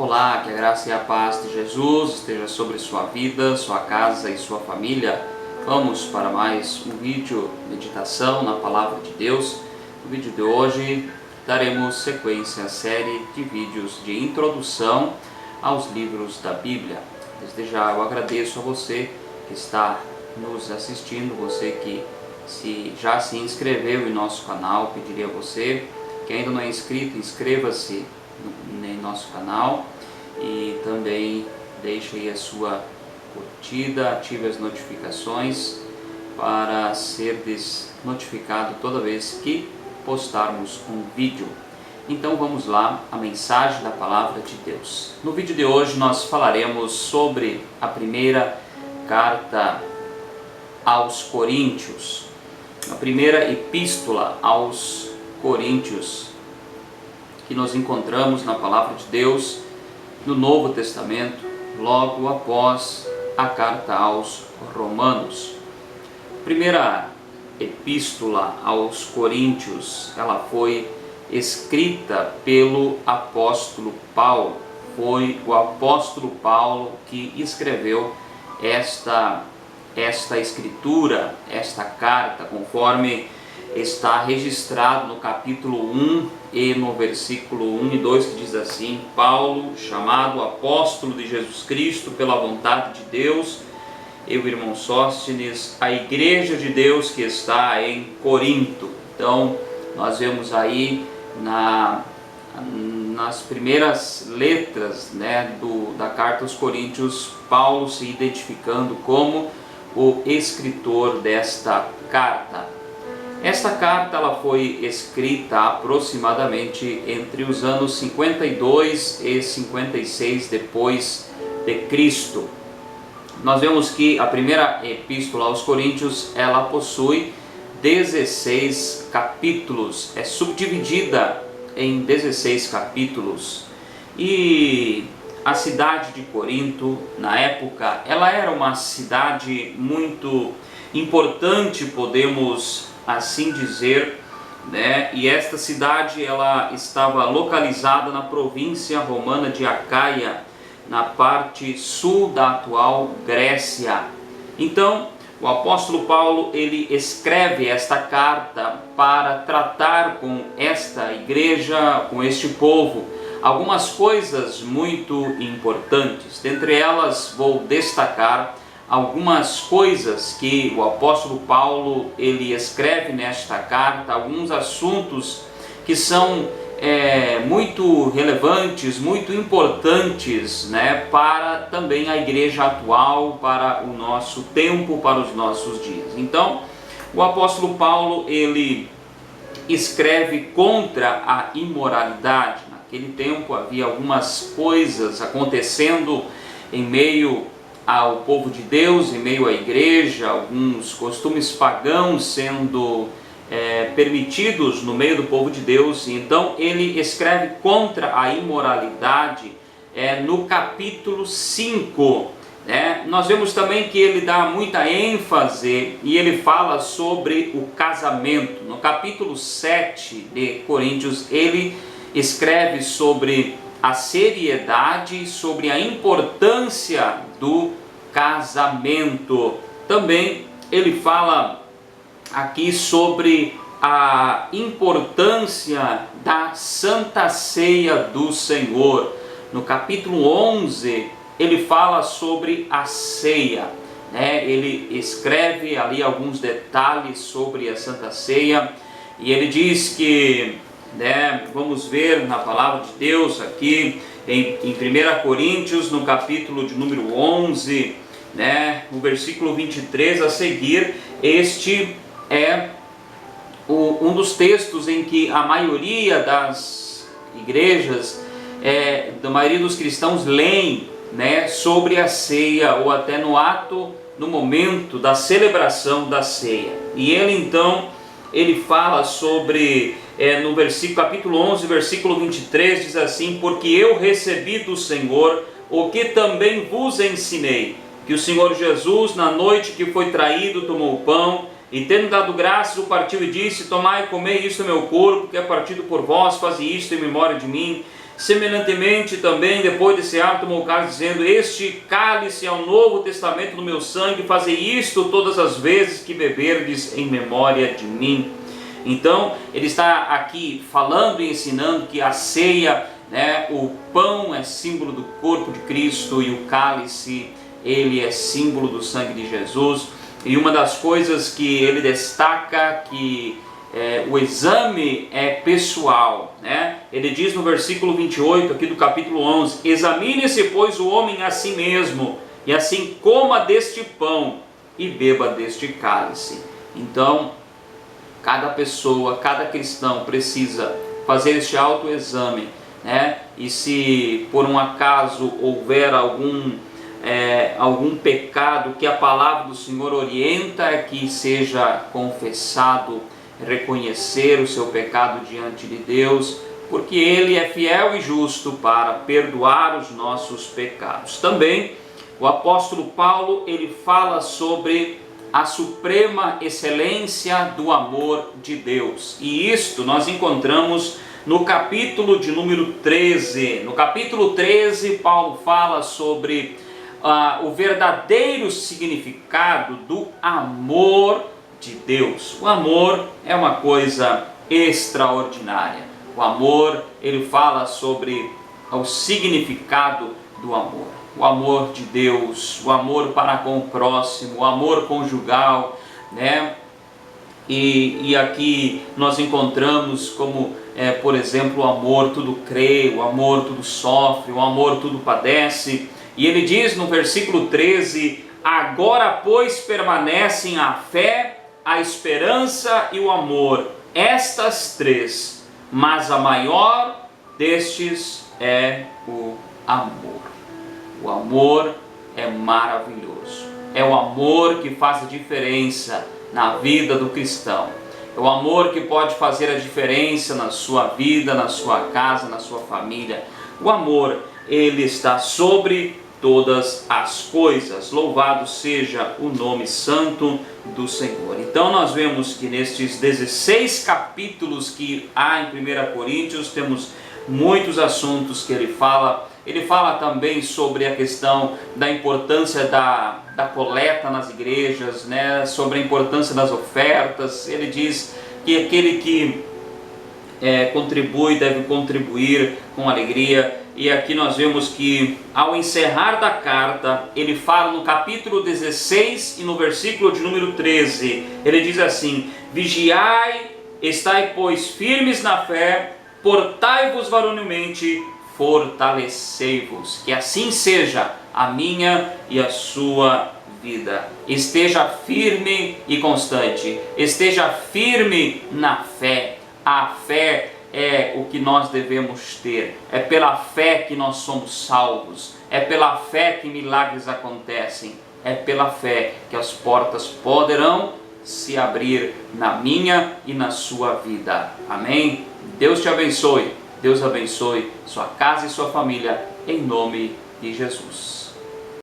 Olá, que a graça e a paz de Jesus esteja sobre sua vida, sua casa e sua família. Vamos para mais um vídeo meditação na Palavra de Deus. No vídeo de hoje daremos sequência à série de vídeos de introdução aos livros da Bíblia. Desde já eu agradeço a você que está nos assistindo, você que já se inscreveu em nosso canal. Pediria a você que ainda não é inscrito, inscreva-se em nosso canal e também deixe aí a sua curtida, ative as notificações para ser notificado toda vez que postarmos um vídeo. Então vamos lá, a mensagem da Palavra de Deus. No vídeo de hoje nós falaremos sobre a primeira carta aos Coríntios, a primeira epístola aos Coríntios, que nós encontramos na Palavra de Deus no Novo Testamento, logo após a carta aos Romanos. A primeira epístola aos Coríntios, ela foi escrita pelo apóstolo Paulo. Foi o apóstolo Paulo que escreveu esta escritura, esta carta, conforme está registrado no capítulo 1 e no versículo 1 e 2, que diz assim: Paulo, chamado apóstolo de Jesus Cristo pela vontade de Deus, e o irmão Sóstenes, a igreja de Deus que está em Corinto. Então nós vemos aí nas primeiras letras, da carta aos Coríntios, Paulo se identificando como o escritor desta carta. Esta carta ela foi escrita aproximadamente entre os anos 52 e 56 depois de Cristo. Nós vemos que a primeira epístola aos Coríntios ela possui 16 capítulos, é subdividida em 16 capítulos. E a cidade de Corinto, na época, ela era uma cidade muito importante, podemos assim dizer, e esta cidade ela estava localizada na província romana de Acaia, na parte sul da atual Grécia. Então, o apóstolo Paulo ele escreve esta carta para tratar com esta igreja, com este povo, algumas coisas muito importantes. Dentre elas vou destacar algumas coisas que o apóstolo Paulo ele escreve nesta carta, alguns assuntos que são muito relevantes, muito importantes, para também a igreja atual, para o nosso tempo, para os nossos dias. Então, o apóstolo Paulo ele escreve contra a imoralidade. Naquele tempo havia algumas coisas acontecendo em meio ao povo de Deus, em meio à igreja, alguns costumes pagãos sendo permitidos no meio do povo de Deus. Então ele escreve contra a imoralidade no capítulo 5. Nós vemos também que ele dá muita ênfase e ele fala sobre o casamento. No capítulo 7 de Coríntios ele escreve sobre a seriedade, sobre a importância do casamento. Também ele fala aqui sobre a importância da Santa Ceia do Senhor. No capítulo 11 ele fala sobre a ceia, ele escreve ali alguns detalhes sobre a Santa Ceia e ele diz que vamos ver na Palavra de Deus aqui em 1 Coríntios, no capítulo de número 11, o versículo 23 a seguir. Este é um dos textos em que a maioria das igrejas, da maioria dos cristãos leem sobre a ceia, ou até no momento da celebração da ceia. E ele então ele fala sobre, no capítulo 11, versículo 23, diz assim: porque eu recebi do Senhor o que também vos ensinei, que o Senhor Jesus, na noite que foi traído, tomou o pão, e tendo dado graças, o partiu e disse: tomai e comei, isto é meu corpo, que é partido por vós, fazei isto em memória de mim. Semelhantemente também, depois de cear, tomou o cálice, dizendo: este cálice é o novo testamento do meu sangue, fazei isto todas as vezes que beberdes em memória de mim. Então, ele está aqui falando e ensinando que a ceia, o pão é símbolo do corpo de Cristo e o cálice, ele é símbolo do sangue de Jesus. E uma das coisas que ele destaca que o exame é pessoal, Ele diz no versículo 28 aqui do capítulo 11: examine-se, pois, o homem a si mesmo, e assim coma deste pão e beba deste cálice. Então, cada pessoa, cada cristão precisa fazer este autoexame, E se por um acaso houver algum pecado que a palavra do Senhor orienta é que seja confessado, reconhecer o seu pecado diante de Deus, porque Ele é fiel e justo para perdoar os nossos pecados. Também o apóstolo Paulo, ele fala sobre a suprema excelência do amor de Deus, e isto nós encontramos no capítulo de número 13. No capítulo 13, Paulo fala sobre o verdadeiro significado do amor de Deus. O amor é uma coisa extraordinária. O amor, ele fala sobre o significado do amor. O amor de Deus, o amor para com o próximo, o amor conjugal, E aqui nós encontramos como, por exemplo, o amor tudo crê, o amor tudo sofre, o amor tudo padece. E ele diz no versículo 13: agora, pois, permanecem a fé, a esperança e o amor, estas três, mas a maior destes é o amor. O amor é maravilhoso, é o amor que faz a diferença na vida do cristão, é o amor que pode fazer a diferença na sua vida, na sua casa, na sua família. O amor, ele está sobre todas as coisas. Louvado seja o nome santo do Senhor. Então nós vemos que nestes 16 capítulos que há em 1 Coríntios, temos muitos assuntos que ele fala. Ele fala também sobre a questão da importância da coleta nas igrejas, sobre a importância das ofertas. Ele diz que aquele que contribui deve contribuir com alegria. E aqui nós vemos que ao encerrar da carta, ele fala no capítulo 16 e no versículo de número 13, ele diz assim: vigiai, estai pois firmes na fé, portai-vos varonilmente, fortalecei-vos. Que assim seja a minha e a sua vida. Esteja firme e constante, esteja firme na fé. A fé é o que nós devemos ter, é pela fé que nós somos salvos, é pela fé que milagres acontecem, é pela fé que as portas poderão se abrir na minha e na sua vida. Amém? Deus te abençoe, Deus abençoe sua casa e sua família, em nome de Jesus.